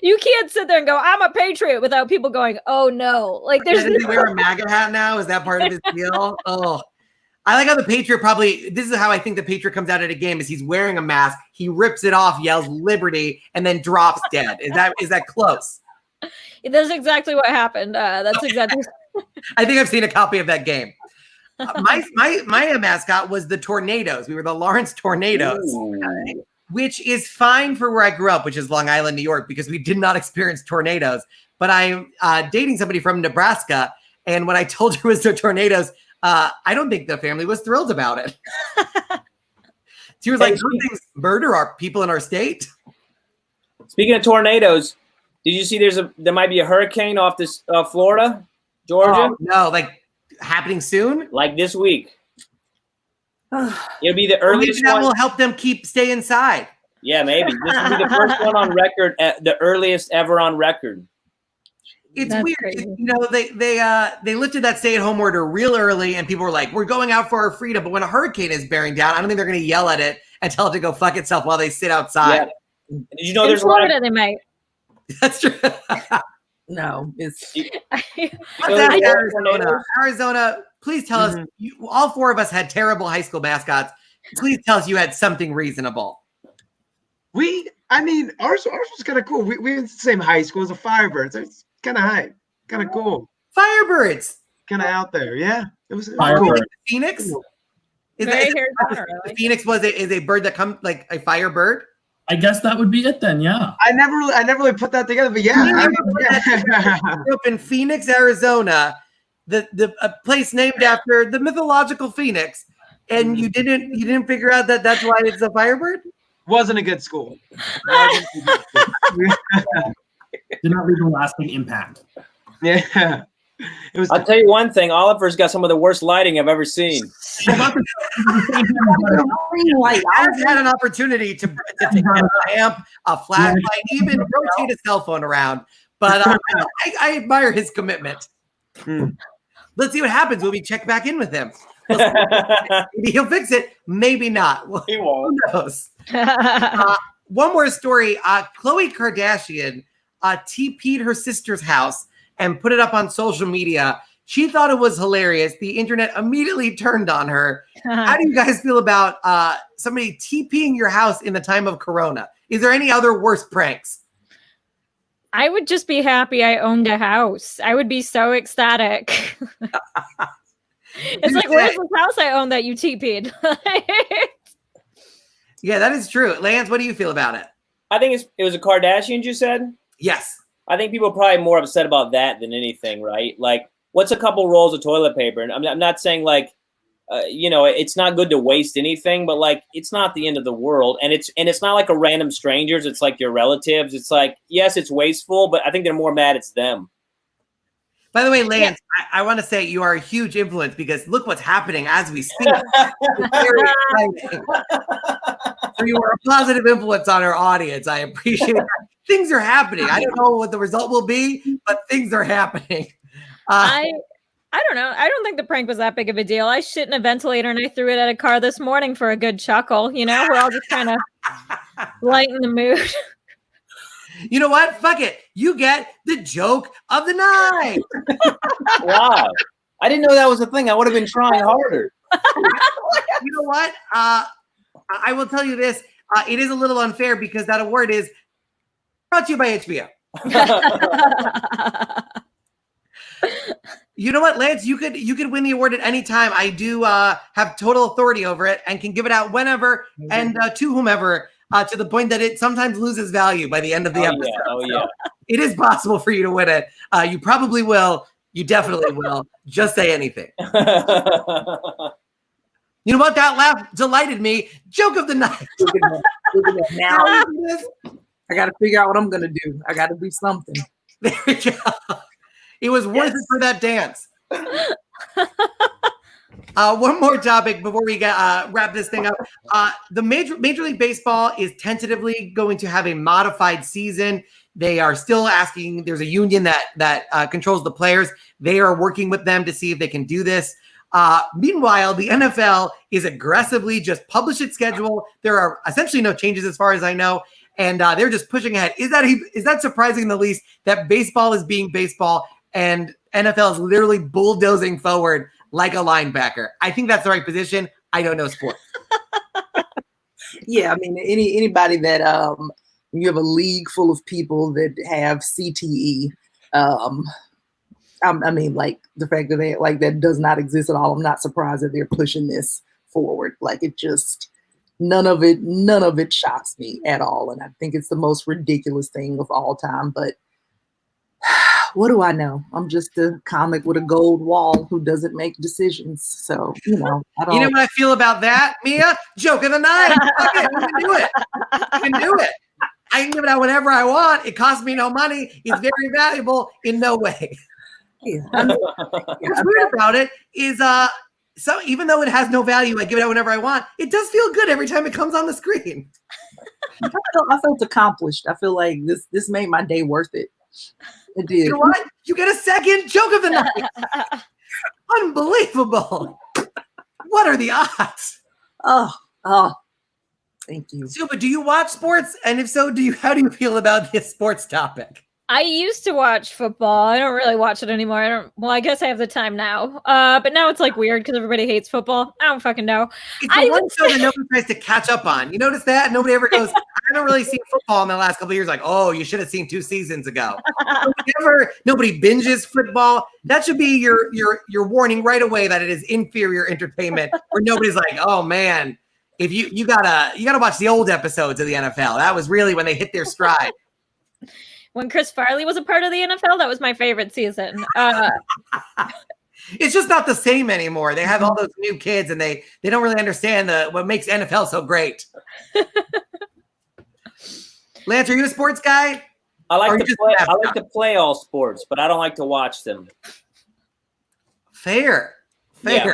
You can't sit there and go, I'm a patriot without people going, oh no. Like there's Does he wear a MAGA hat now? Is that part of his deal? Oh. I like how the Patriot this is how I think the Patriot comes out at a game is he's wearing a mask, he rips it off, yells liberty, and then drops dead. Is that close? That's exactly what happened. That's exactly. I think I've seen a copy of that game. My mascot was the Tornadoes. We were the Lawrence Tornadoes, which is fine for where I grew up, which is Long Island, New York, because we did not experience tornadoes. But I'm dating somebody from Nebraska, and when I told her it was the Tornadoes, I don't think the family was thrilled about it. She was like, "Those things murder our people in our state." Speaking of tornadoes, did you see there might be a hurricane off this Florida, Georgia? Oh, no, like happening soon? Like this week. It'll be the earliest maybe that one. will help them stay inside. Yeah, maybe. This will be the first one on record, the earliest ever on record. It's weird. They lifted that stay-at-home order real early, and people were like, "We're going out for our freedom." But when a hurricane is bearing down, I don't think they're going to yell at it and tell it to go fuck itself while they sit outside. Yeah. Did you know in there's Florida, they might. That's true. No, it's Arizona. Please tell us. All four of us had terrible high school mascots. Please tell us you had something reasonable. Ours was kind of cool. We went to the same high school as the Firebirds. It's kind of high, kind of cool, Firebirds. kind of out there. Yeah, it was Firebird. cool. Phoenix. Very Harry Potter, The really. Phoenix is a bird that comes like a firebird. I guess that would be it then. Yeah. I never really put that together, but yeah. I grew up in Phoenix, Arizona, the a place named after the mythological Phoenix, and you didn't figure out that that's why it's a firebird. Wasn't a good school. Did not leave a lasting impact. Yeah. It was. I'll tell you one thing. Oliver's got some of the worst lighting I've ever seen. Green light. I've had an opportunity to take a lamp, a flashlight, even rotate a cell phone around. But I admire his commitment. Let's see what happens when we check back in with him. Maybe he'll fix it. Maybe not. Well, He won't. who knows? One more story. Khloe Kardashian TP'd her sister's house and put it up on social media. She thought it was hilarious. The internet immediately turned on her. How do you guys feel about somebody TPing your house in the time of Corona? Is there any other worse pranks? I would just be happy I owned a house. I would be so ecstatic. It's like, where's this house I own that you TP'd? Yeah, that is true. Lance, what do you feel about it? I think it was a Kardashian, you said? Yes. I think people are probably more upset about that than anything, right? Like, what's a couple rolls of toilet paper? And I'm not saying like, it's not good to waste anything, but like, it's not the end of the world. And it's not like a random strangers. It's like your relatives. It's like, yes, it's wasteful, but I think they're more mad it's them. By the way, Lance, I want to say you are a huge influence because look what's happening as we speak. It's very exciting. So you are a positive influence on our audience. I appreciate that. Things are happening. I don't know what the result will be, but things are happening. I don't know. I don't think the prank was that big of a deal. I shit in a ventilator and I threw it at a car this morning for a good chuckle. You know, we're all just kind of lighten the mood. You know what? Fuck it. You get the joke of the night. Wow. I didn't know that was a thing. I would have been trying harder. You know what? I will tell you this. It is a little unfair because that award is brought to you by HBO. You know what, Lance? You could win the award at any time. I do have total authority over it and can give it out whenever and to whomever. To the point that it sometimes loses value by the end of the episode. Yeah. Oh, So yeah. it is possible for you to win it. You probably will. You definitely will. Just say anything. You know what? That laugh delighted me. Joke of the night. Now I got to figure out what I'm gonna do. I got to do something. There we go. It was worth it for that dance. One more topic before we wrap this thing up. The Major League Baseball is tentatively going to have a modified season. They are still asking. There's a union that controls the players. They are working with them to see if they can do this. Meanwhile, the NFL is aggressively just publish its schedule. There are essentially no changes as far as I know, and they're just pushing ahead. Is that surprising in the least that baseball is being baseball and NFL is literally bulldozing forward like a linebacker? I think that's the right position. I don't know sports. Yeah, I mean, anybody that you have a league full of people that have CTE. I mean, like the fact that that does not exist at all. I'm not surprised that they're pushing this forward. Like it just none of it shocks me at all, and I think it's the most ridiculous thing of all time. But what do I know? I'm just a comic with a gold wall who doesn't make decisions. So, I don't. You know what I feel about that, Mia? Joke of the night. Okay, you can do it. You can do it. I can give it out whenever I want. It costs me no money. It's very valuable in no way. Yeah. What's weird about it is so even though it has no value, I give it out whenever I want. It does feel good every time it comes on the screen. I felt accomplished. I feel like this made my day worth it. It did. You know what? You get a second joke of the night. Unbelievable. What are the odds? Oh, thank you. Subhah, do you watch sports? And if so, how do you feel about this sports topic? I used to watch football. I don't really watch it anymore. Well, I guess I have the time now. But now it's like weird because everybody hates football. I don't fucking know. It's the one show that nobody tries to catch up on. You notice that? Nobody ever goes, I haven't really seen football in the last couple of years. Like, oh, you should have seen 2 seasons ago. Nobody binges football. That should be your warning right away that it is inferior entertainment where nobody's like, oh man, if you gotta watch the old episodes of the NFL. That was really when they hit their stride. When Chris Farley was a part of the NFL, that was my favorite season. It's just not the same anymore. They have all those new kids, and they don't really understand what makes NFL so great. Lance, are you a sports guy? I like to play all sports, but I don't like to watch them. Fair. Yeah.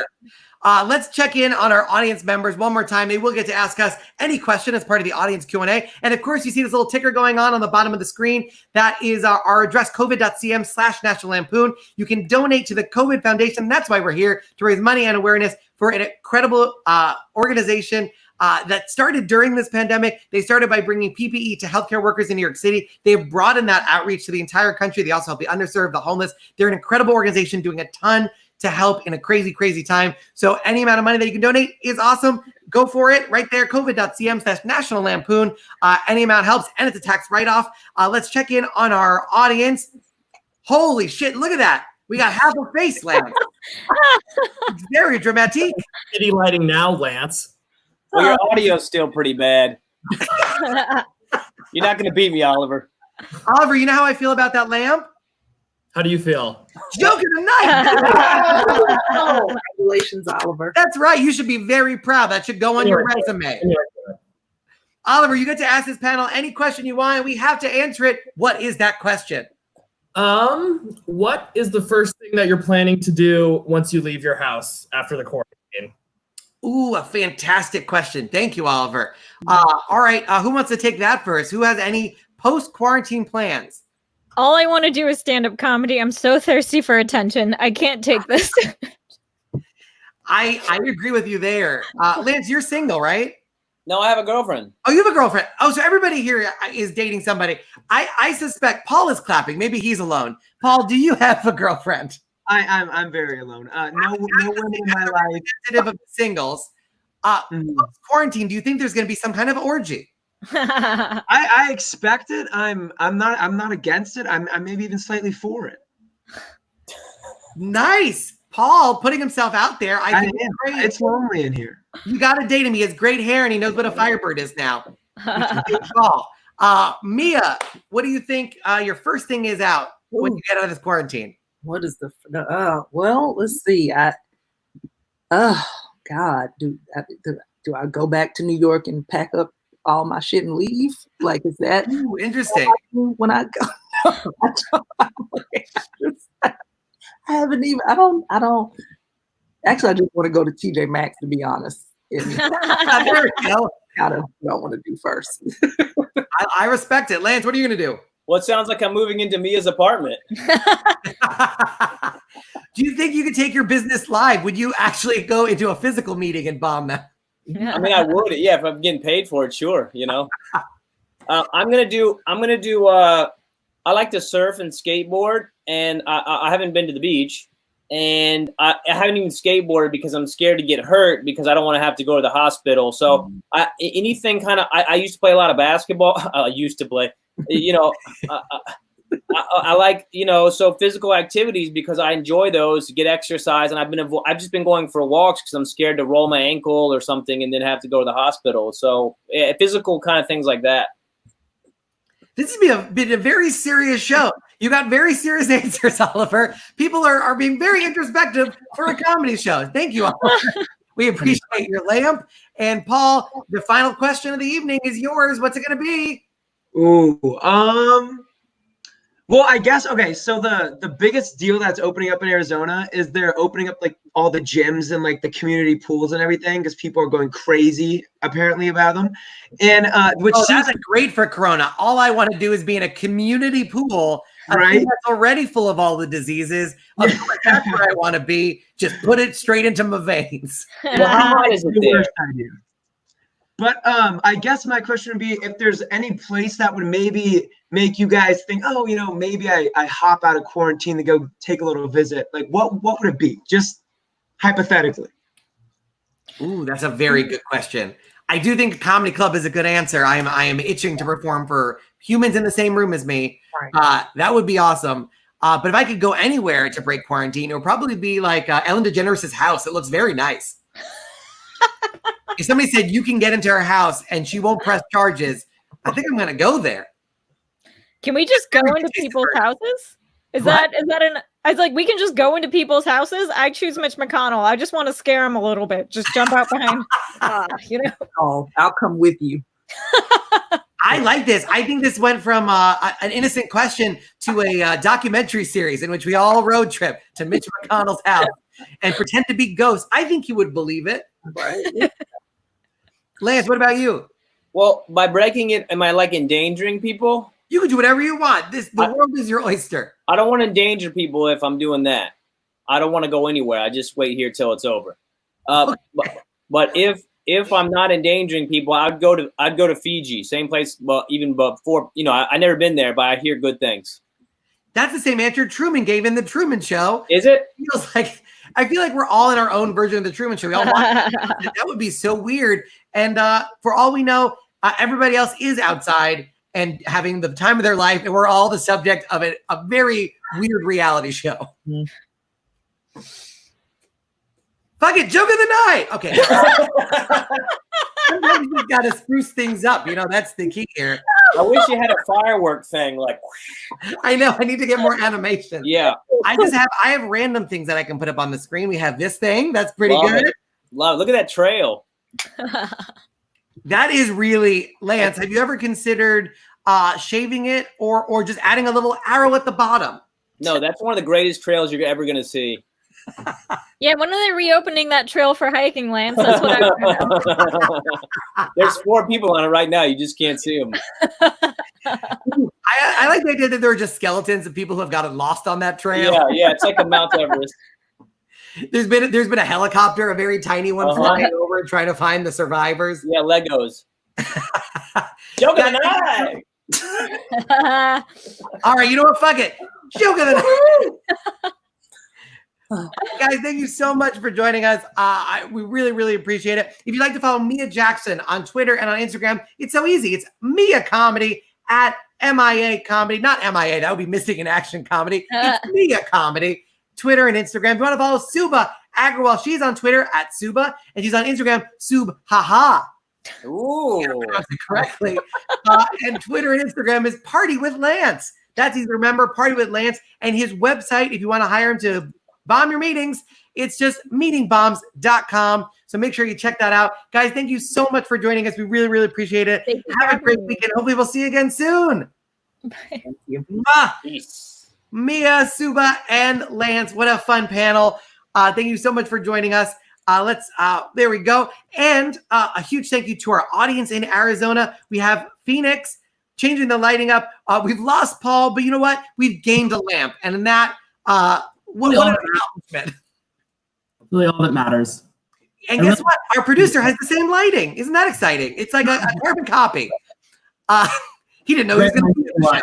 Let's check in on our audience members one more time. They will get to ask us any question as part of the audience Q&A. And of course, you see this little ticker going on the bottom of the screen. That is our address, covid.cm/National Lampoon. You can donate to the COVID Foundation. That's why we're here, to raise money and awareness for an incredible organization that started during this pandemic. They started by bringing PPE to healthcare workers in New York City. They've broadened that outreach to the entire country. They also help the underserved, the homeless. They're an incredible organization doing a ton to help in a crazy, crazy time. So any amount of money that you can donate is awesome. Go for it right there, covid.cm/National Lampoon. Any amount helps, and it's a tax write-off. Let's check in on our audience. Holy shit, look at that. We got half a face, Lance. It's very dramatic. City lighting now, Lance. Well, your audio's still pretty bad. You're not going to beat me, Oliver. Oliver, you know how I feel about that lamp? How do you feel? Joking tonight. Congratulations, Oliver. That's right. You should be very proud. That should go on your resume. Oliver, you get to ask this panel any question you want, and we have to answer it. What is that question? What is the first thing that you're planning to do once you leave your house after the quarantine? Ooh, a fantastic question. Thank you, Oliver. All right. Who wants to take that first? Who has any post-quarantine plans? All I want to do is stand-up comedy. I'm so thirsty for attention. I can't take this. I agree with you there. Lance, you're single, right? No, I have a girlfriend. Oh, you have a girlfriend. Oh, so everybody here is dating somebody. I suspect Paul is clapping. Maybe he's alone. Paul, do you have a girlfriend? I'm very alone. No one in my life. Sensitive of singles. Quarantine. Do you think there's going to be some kind of orgy? I expect it. I'm not against it. I'm maybe even slightly for it. Nice. Paul putting himself out there. I think it's lonely in here. You got to date him. He has great hair and he knows what a Firebird is now. Paul. Mia, what do you think your first thing is out when you get out of this quarantine? What is well, let's see. God, do I go back to New York and pack up all my shit and leave? Like, is that interesting? When I go, I haven't even. I don't. Actually, I just want to go to TJ Maxx, to be honest. There we go. What I want to do first. I respect it. Lance, what are you going to do? Well, it sounds like I'm moving into Mia's apartment. Do you think you could take your business live? Would you actually go into a physical meeting and bomb them? I mean, I would. Yeah, if I'm getting paid for it, sure. You know, I'm gonna do. I like to surf and skateboard, and I haven't been to the beach, and I haven't even skateboarded because I'm scared to get hurt because I don't want to have to go to the hospital. So anything kind of. I used to play a lot of basketball. I used to play. You know, I like, you know, so physical activities because I enjoy those to get exercise. And I've just been going for walks because I'm scared to roll my ankle or something and then have to go to the hospital. So physical kind of things like that. This has been a very serious show. You got very serious answers, Oliver. People are being very introspective for a comedy show. Thank you, Oliver. We appreciate your lamp. And Paul, the final question of the evening is yours. What's it going to be? Ooh, well, I guess, okay, so the biggest deal that's opening up in Arizona is they're opening up like all the gyms and like the community pools and everything because people are going crazy apparently about them. And that's great for Corona. All I want to do is be in a community pool, right? That's already full of all the diseases. Of course, that's where I want to be. Just put it straight into my veins. Well, how hot is it there? But I guess my question would be if there's any place that would maybe make you guys think, oh, maybe I hop out of quarantine to go take a little visit. Like, what would it be? Just hypothetically. Ooh, that's a very good question. I do think a comedy club is a good answer. I am itching to perform for humans in the same room as me. Right. That would be awesome. But if I could go anywhere to break quarantine, it would probably be like Ellen DeGeneres' house. It looks very nice. If somebody said you can get into her house and she won't press charges, I think I'm going to go there. Can we just go into people's houses? Is that an? I was like, we can just go into people's houses. I choose Mitch McConnell. I just want to scare him a little bit. Just jump out behind, Oh, I'll come with you. I like this. I think this went from an innocent question to a documentary series in which we all road trip to Mitch McConnell's house and pretend to be ghosts. I think he would believe it. Right. Lance, what about you? Well, by breaking it, am I like endangering people? You can do whatever you want. The world is your oyster. I don't want to endanger people if I'm doing that. I don't want to go anywhere. I just wait here till it's over. But if I'm not endangering people, I'd go to Fiji, same place. But even before, I never been there, but I hear good things. That's the same answer Truman gave in the Truman Show. Is it? I feel like we're all in our own version of the Truman Show. We all watch it. That would be so weird. And for all we know, everybody else is outside and having the time of their life, and we're all the subject of a very weird reality show. Mm. Fuck it, joke of the night. Okay. Sometimes you got to spruce things up. That's the key here. I wish you had a firework thing. Like, I know. I need to get more animation. Yeah. I have random things that I can put up on the screen. We have this thing. That's pretty good. Love it. Look at that trail. That is really, Lance, have you ever considered shaving it or just adding a little arrow at the bottom? No, that's one of the greatest trails you're ever going to see. Yeah, when are they reopening that trail for hiking, Lance? That's what I want to know. There's 4 people on it right now. You just can't see them. I like the idea that there are just skeletons of people who have gotten lost on that trail. Yeah, it's like a Mount Everest. There's been a helicopter, a very tiny one, flying over and trying to find the survivors. Yeah, Legos. Joke of the night. All right, you know what? Fuck it. Joke of the night. Guys, thank you so much for joining us. We really, really appreciate it. If you'd like to follow Mia Jackson on Twitter and on Instagram, it's so easy. It's Mia Comedy at MIA Comedy. Not MIA, that would be Missing in Action Comedy. It's Mia Comedy. Twitter and Instagram. If you want to follow Subhah Agarwal, she's on Twitter at Subhah, and she's on Instagram, Subhah. Ooh. I pronounced it correctly. And Twitter and Instagram is Party with Lance. That's easy to remember, Party with Lance. And his website, if you want to hire him to bomb your meetings, it's just meetingbombs.com. So make sure you check that out. Guys, thank you so much for joining us. We really, really appreciate it. Have a great weekend. Hopefully we'll see you again soon. Thank you. Peace. Mia, Subhah, and Lance. What a fun panel. Thank you so much for joining us. There we go. And a huge thank you to our audience in Arizona. We have Phoenix changing the lighting up. We've lost Paul, but you know what? We've gained a lamp. And in that, what an accomplishment. Really all that matters. And guess what? Our producer has the same lighting. Isn't that exciting? It's like a carbon copy. He didn't know he was going to do the show.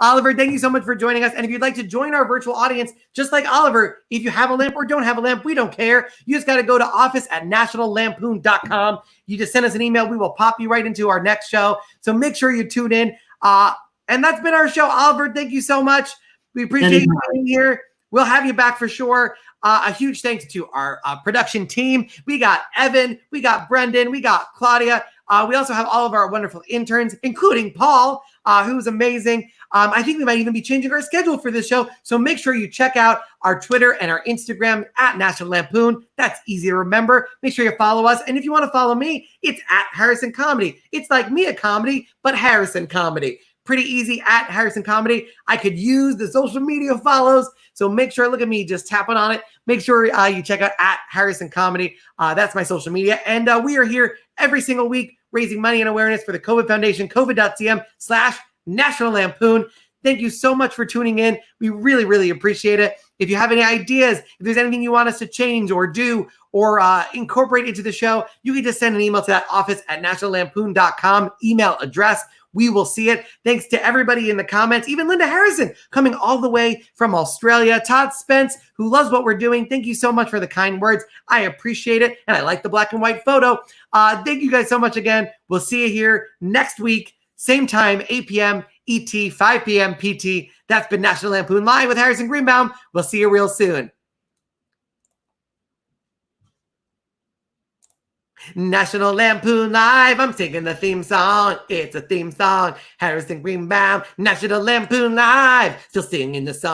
Oliver, thank you so much for joining us. And if you'd like to join our virtual audience, just like Oliver, if you have a lamp or don't have a lamp, we don't care. You just got to go to office@nationallampoon.com. You just send us an email. We will pop you right into our next show. So make sure you tune in. And that's been our show. Oliver, thank you so much. We appreciate you being here. We'll have you back for sure. A huge thanks to our production team. We got Evan, we got Brendan, we got Claudia. We also have all of our wonderful interns, including Paul, who's amazing. I think we might even be changing our schedule for this show. So make sure you check out our Twitter and our Instagram at National Lampoon. That's easy to remember. Make sure you follow us. And if you want to follow me, it's at Harrison Comedy. It's like Mia Comedy, but Harrison Comedy. Pretty easy at Harrison Comedy. I could use the social media follows. So make sure, look at me just tapping on it. Make sure you check out at Harrison Comedy. That's my social media. And we are here every single week raising money and awareness for the COVID Foundation, covid.cm/National Lampoon. Thank you so much for tuning in. We really, really appreciate it. If you have any ideas, if there's anything you want us to change or do or incorporate into the show, you can just send an email to that office@nationallampoon.com email address. We will see it. Thanks to everybody in the comments, even Linda Harrison coming all the way from Australia. Todd Spence, who loves what we're doing. Thank you so much for the kind words. I appreciate it. And I like the black and white photo. Thank you guys so much again. We'll see you here next week. Same time, 8 p.m. ET, 5 p.m. PT. That's been National Lampoon Live with Harrison Greenbaum. We'll see you real soon. National Lampoon Live. I'm singing the theme song. It's a theme song. Harrison Greenbaum. National Lampoon Live. Still singing the song.